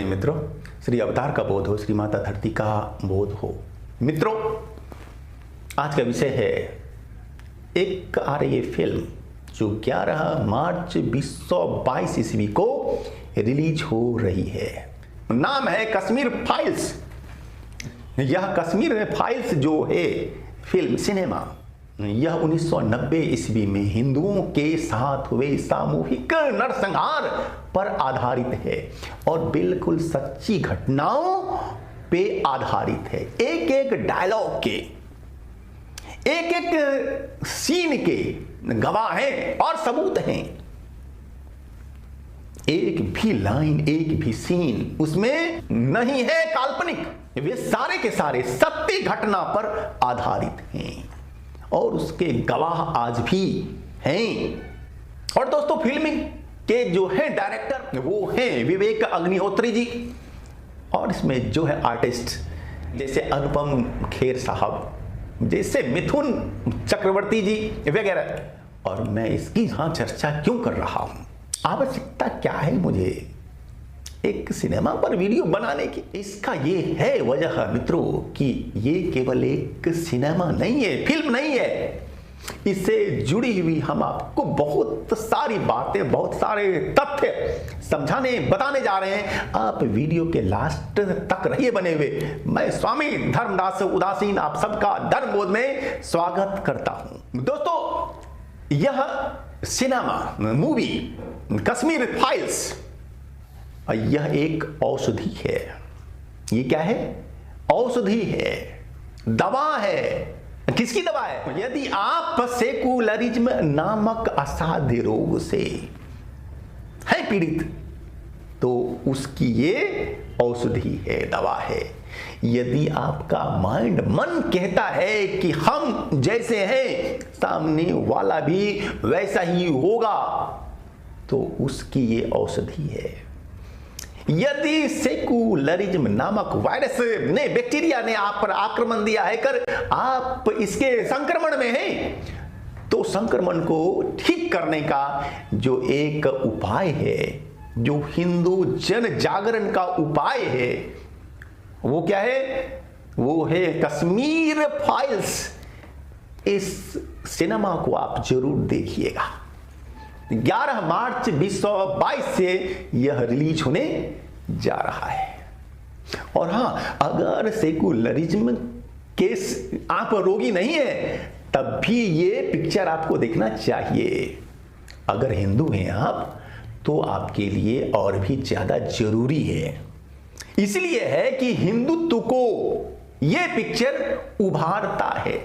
नहीं मित्रों, श्री अवतार का बोध हो, श्री माता धरती का बोध हो। मित्रों, आज का विषय है एक आ रही फिल्म जो 11 मार्च 2022 ईस्वी को रिलीज हो रही है। नाम है कश्मीर फाइल्स। यह कश्मीर फाइल्स जो है फिल्म सिनेमा, यह 1990 ईस्वी में हिंदुओं के साथ हुए सामूहिक नरसंहार पर आधारित है और बिल्कुल सच्ची घटनाओं पे आधारित है। एक एक डायलॉग के, एक एक सीन के गवाह हैं और सबूत हैं। एक भी लाइन, एक भी सीन उसमें नहीं है काल्पनिक। वे सारे के सारे सत्य घटना पर आधारित हैं और उसके गवाह आज भी हैं। और दोस्तों, फिल्मिंग के जो है डायरेक्टर वो हैं विवेक अग्निहोत्री जी, और इसमें जो है आर्टिस्ट जैसे अनुपम खेर साहब, जैसे मिथुन चक्रवर्ती जी वगैरह। और मैं इसकी यहाँ चर्चा क्यों कर रहा हूँ, आवश्यकता क्या है मुझे एक सिनेमा पर वीडियो बनाने की, इसका ये है वजह मित्रों कि ये केवल एक सिनेमा नहीं है, फिल्म नहीं है। इससे जुड़ी हुई हम आपको बहुत सारी बातें, बहुत सारे तथ्य समझाने बताने जा रहे हैं। आप वीडियो के लास्ट तक रहिए बने हुए। मैं स्वामी धर्मदास उदासीन आप सबका धर्म बोध में स्वागत करता हूं। दोस्तों, यह सिनेमा मूवी कश्मीर फाइल्स, यह एक औषधि है। ये क्या है? औषधि है, दवा है। किसकी दवा है? यदि आप सेकुलरिज्म नामक असाध्य रोग से है पीड़ित तो उसकी ये औषधि है, दवा है। यदि आपका माइंड, मन कहता है कि हम जैसे हैं सामने वाला भी वैसा ही होगा, तो उसकी ये औषधि है। यदि सेकुलरिज्म नामक वायरस ने, बैक्टीरिया ने आप पर आक्रमण दिया है कर आप इसके संक्रमण में हैं, तो संक्रमण को ठीक करने का जो एक उपाय है, जो हिंदू जन जागरण का उपाय है, वो क्या है? वो है कश्मीर फाइल्स। इस सिनेमा को आप जरूर देखिएगा। 11 मार्च 2022 से यह रिलीज होने जा रहा है। और हां, अगर सेकुलरिज्म के आप रोगी नहीं है तब भी ये पिक्चर आपको देखना चाहिए। अगर हिंदू हैं आप तो आपके लिए और भी ज्यादा जरूरी है। इसलिए है कि हिंदुत्व को यह पिक्चर उभारता है,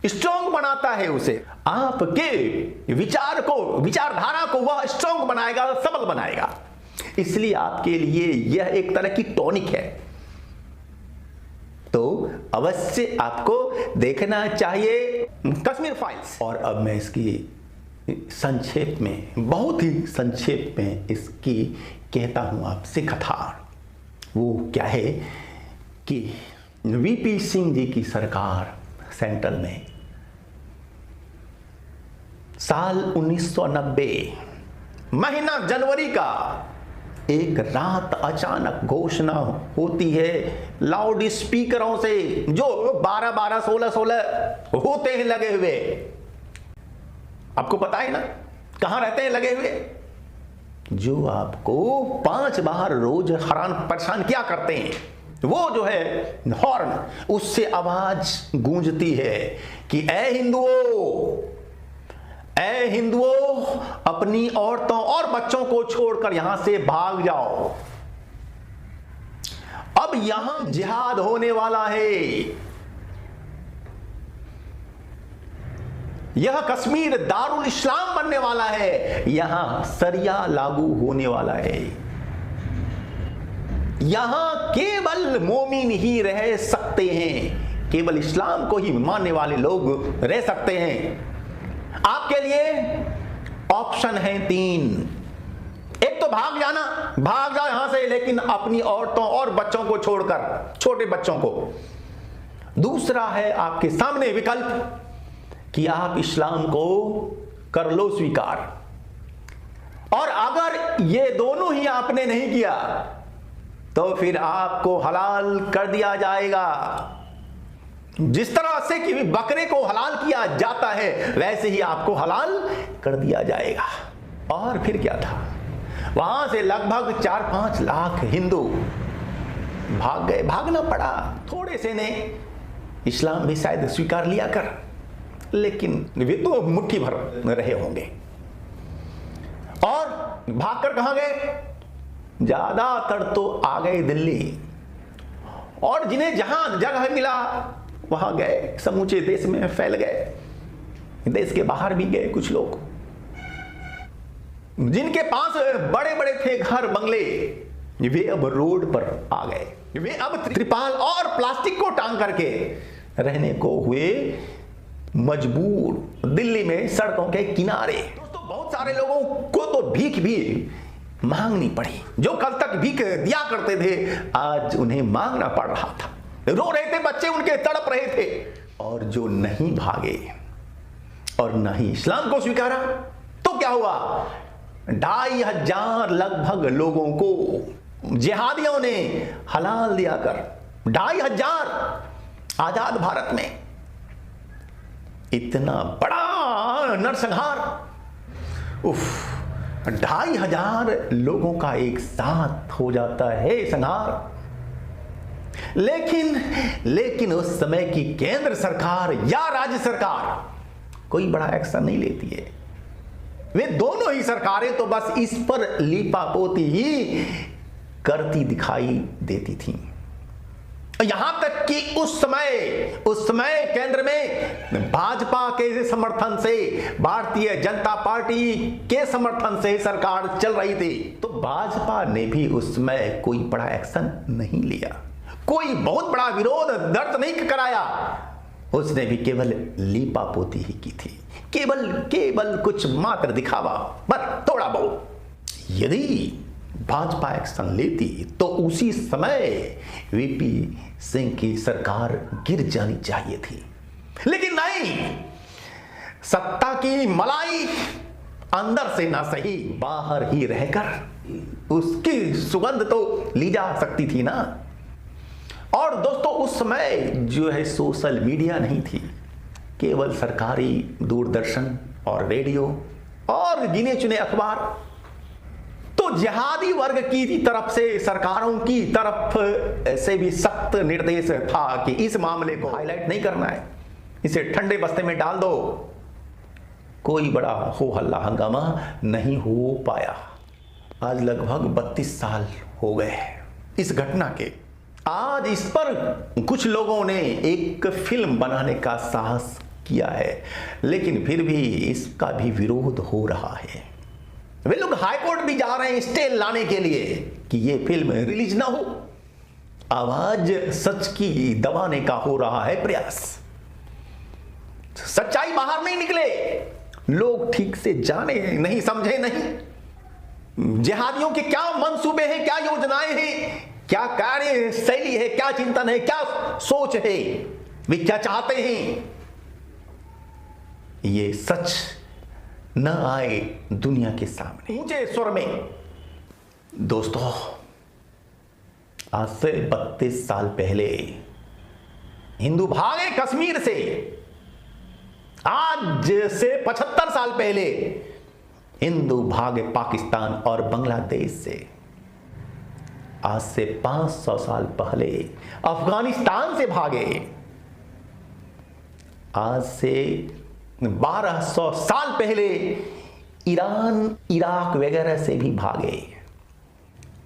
स्ट्रॉन्ग बनाता है, उसे आपके विचार को, विचारधारा को वह स्ट्रॉन्ग बनाएगा, सबल बनाएगा। इसलिए आपके लिए यह एक तरह की टॉनिक है। तो अवश्य आपको देखना चाहिए कश्मीर फाइल्स। और अब मैं इसकी संक्षेप में, बहुत ही संक्षेप में इसकी कहता हूं आपसे कथा। वो क्या है कि वीपी सिंह जी की सरकार सेंट्रल में साल 1990 महीना जनवरी का एक रात अचानक घोषणा होती है लाउड स्पीकरों से, जो 12-12, 16-16 होते हैं लगे हुए। आपको पता है ना कहां रहते हैं लगे हुए? जो आपको 5 बार रोज हैरान परेशान क्या करते हैं, वो जो है हॉर्न, उससे आवाज गूंजती है कि ऐ हिंदुओं, ऐ हिंदुओं, अपनी औरतों और बच्चों को छोड़कर यहां से भाग जाओ। अब यहां जिहाद होने वाला है। यह कश्मीर दारुल इस्लाम बनने वाला है। यहां सरिया लागू होने वाला है। यहां केवल मोमिन ही रह सकते हैं, केवल इस्लाम को ही मानने वाले लोग रह सकते हैं। आपके लिए ऑप्शन है 3। एक तो भाग जाना, भाग जाओ यहां से, लेकिन अपनी औरतों और बच्चों को छोड़कर, छोटे बच्चों को। दूसरा है आपके सामने विकल्प कि आप इस्लाम को कर लो स्वीकार, और अगर ये दोनों ही आपने नहीं किया तो फिर आपको हलाल कर दिया जाएगा। जिस तरह से कि बकरे को हलाल किया जाता है वैसे ही आपको हलाल कर दिया जाएगा। और फिर क्या था, वहां से लगभग 4-5 लाख हिंदू भाग गए। भागना पड़ा, थोड़े से ने इस्लाम भी शायद स्वीकार लिया कर, लेकिन वे तो मुट्ठी भर रहे होंगे। और भागकर कहां गए? ज्यादातर तो आ गए दिल्ली, और जिन्हें जहां जगह मिला वहां गए, समूचे देश में फैल गए। देश के बाहर भी गए कुछ लोग, जिनके पास बड़े बड़े थे घर बंगले, वे अब रोड पर आ गए। वे अब त्रिपाल और प्लास्टिक को टांग करके रहने को हुए मजबूर, दिल्ली में सड़कों के किनारे। दोस्तों, बहुत सारे लोगों को तो भीख भी मांगनी पड़ी। जो कल तक भीख दिया करते थे आज उन्हें मांगना पड़ रहा था। रो रहे थे बच्चे, उनके तड़प रहे थे। और जो नहीं भागे और नहीं इस्लाम को स्वीकारा तो क्या हुआ? 2500 लगभग लोगों को जिहादियों ने हलाल दिया कर, 2500 आजाद भारत में। इतना बड़ा नरसंहार, उफ, 2500 लोगों का एक साथ हो जाता है संहार। लेकिन उस समय की केंद्र सरकार या राज्य सरकार कोई बड़ा एक्शन नहीं लेती है। वे दोनों ही सरकारें तो बस इस पर लीपापोती ही करती दिखाई देती थीं। यहां तक कि उस समय केंद्र में भाजपा के समर्थन से, भारतीय जनता पार्टी के समर्थन से सरकार चल रही थी, तो भाजपा ने भी उस समय कोई बड़ा एक्शन नहीं लिया, कोई बहुत बड़ा विरोध दर्ज नहीं कराया। उसने भी केवल लीपापोती ही की थी, केवल कुछ मात्र दिखावा, पर थोड़ा बहुत। यदि भाजपा एक्शन लेती तो उसी समय वीपी सिंह की सरकार गिर जानी चाहिए थी, लेकिन नहीं। सत्ता की मलाई अंदर से ना सही बाहर ही रहकर उसकी सुगंध तो ली जा सकती थी ना। और दोस्तों, उस समय जो है सोशल मीडिया नहीं थी, केवल सरकारी दूरदर्शन और रेडियो और गिने चुने अखबार। तो जिहादी वर्ग की तरफ से, सरकारों की तरफ से भी सख्त निर्देश था कि इस मामले को हाईलाइट नहीं करना है, इसे ठंडे बस्ते में डाल दो। कोई बड़ा हो हल्ला हंगामा नहीं हो पाया। आज लगभग 32 साल हो गए इस घटना के। आज इस पर कुछ लोगों ने एक फिल्म बनाने का साहस किया है, लेकिन फिर भी इसका भी विरोध हो रहा है। वे लोग हाईकोर्ट भी जा रहे हैं स्टे लाने के लिए कि ये फिल्म रिलीज ना हो। आवाज सच की दबाने का हो रहा है प्रयास। सच्चाई बाहर नहीं निकले, लोग ठीक से जाने नहीं, समझे नहीं जिहादियों के क्या मंसूबे हैं, क्या योजनाएं हैं, क्या कार्य शैली है, क्या चिंतन है, क्या सोच है, वे क्या चाहते हैं। ये सच न आए दुनिया के सामने ऊंचे स्वर में। दोस्तों, आज से 32 साल पहले हिंदू भागे कश्मीर से, आज से 75 साल पहले हिंदू भागे पाकिस्तान और बांग्लादेश से, आज से 500 साल पहले अफगानिस्तान से भागे, आज से 1200 साल पहले ईरान, इराक वगैरह से भी भागे।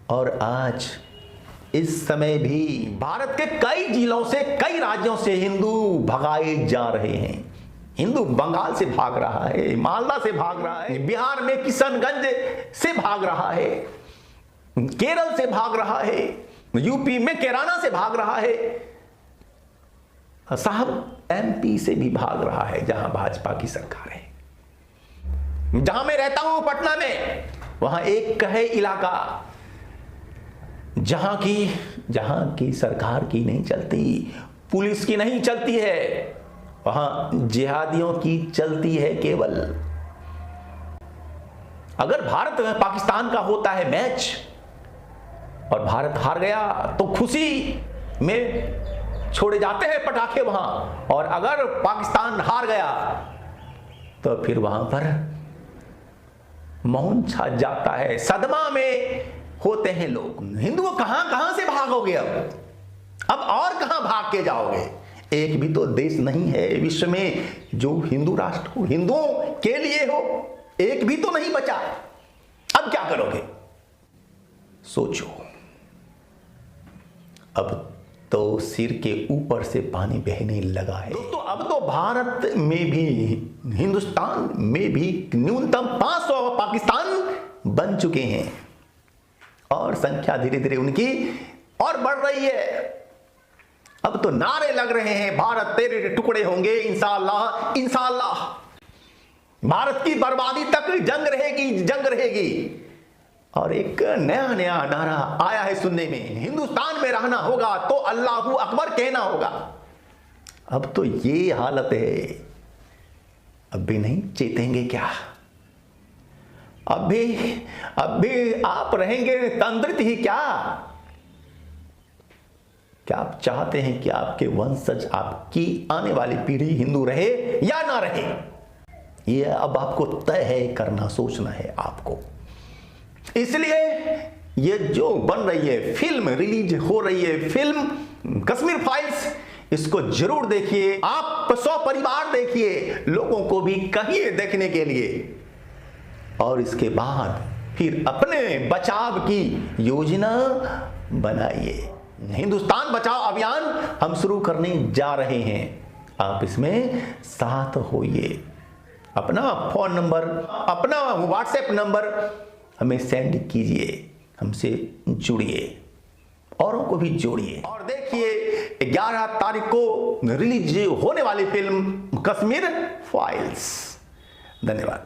और आज इस समय भी भारत के कई जिलों से, कई राज्यों से हिंदू भगाए जा रहे हैं। हिंदू बंगाल से भाग रहा है, मालदा से भाग रहा है, बिहार में किशनगंज से भाग रहा है, केरल से भाग रहा है, यूपी में कैराना से भाग रहा है, साहब एमपी से भी भाग रहा है जहां भाजपा की सरकार है। जहां मैं रहता हूं पटना में, वहां एक है इलाका जहां की सरकार की नहीं चलती, पुलिस की नहीं चलती है, वहां जिहादियों की चलती है केवल। अगर भारत में पाकिस्तान का होता है मैच, और भारत हार गया तो खुशी में छोड़े जाते हैं पटाखे वहां, और अगर पाकिस्तान हार गया तो फिर वहां पर मौन छा जाता है, सदमा में होते हैं लोग। हिंदुओं कहां से भागोगे अब और कहां भाग के जाओगे? एक भी तो देश नहीं है विश्व में जो हिंदू राष्ट्र हो, हिंदुओं के लिए हो, एक भी तो नहीं बचा। अब क्या करोगे? सोचो। अब तो सिर के ऊपर से पानी बहने लगा है दोस्तों। अब तो भारत में भी, हिंदुस्तान में भी न्यूनतम 500 पाकिस्तान बन चुके हैं, और संख्या धीरे धीरे उनकी और बढ़ रही है। अब तो नारे लग रहे हैं, भारत तेरे टुकड़े होंगे इंशाअल्लाह इंशाअल्लाह, भारत की बर्बादी तक जंग रहेगी जंग रहेगी। और एक नया नया नारा आया है सुनने में, हिंदुस्तान में रहना होगा तो अल्लाहू अकबर कहना होगा। अब तो ये हालत है, अब भी नहीं चेतेंगे क्या? अब भी आप रहेंगे तंद्रित ही क्या? क्या आप चाहते हैं कि आपके वंशज, आपकी आने वाली पीढ़ी हिंदू रहे या ना रहे? ये अब आपको तय है करना, सोचना है आपको। इसलिए ये जो बन रही है फिल्म, रिलीज हो रही है फिल्म कश्मीर फाइल्स, इसको जरूर देखिए। आप 100 परिवार देखिए, लोगों को भी कहिए देखने के लिए, और इसके बाद फिर अपने बचाव की योजना बनाइए। हिंदुस्तान बचाओ अभियान हम शुरू करने जा रहे हैं, आप इसमें साथ होइए। अपना फोन नंबर, अपना व्हाट्सएप नंबर हमें सेंड कीजिए, हमसे जुड़िए, औरों को भी जोड़िए। और देखिए 11 तारीख को रिलीज होने वाली फिल्म कश्मीर फाइल्स। धन्यवाद।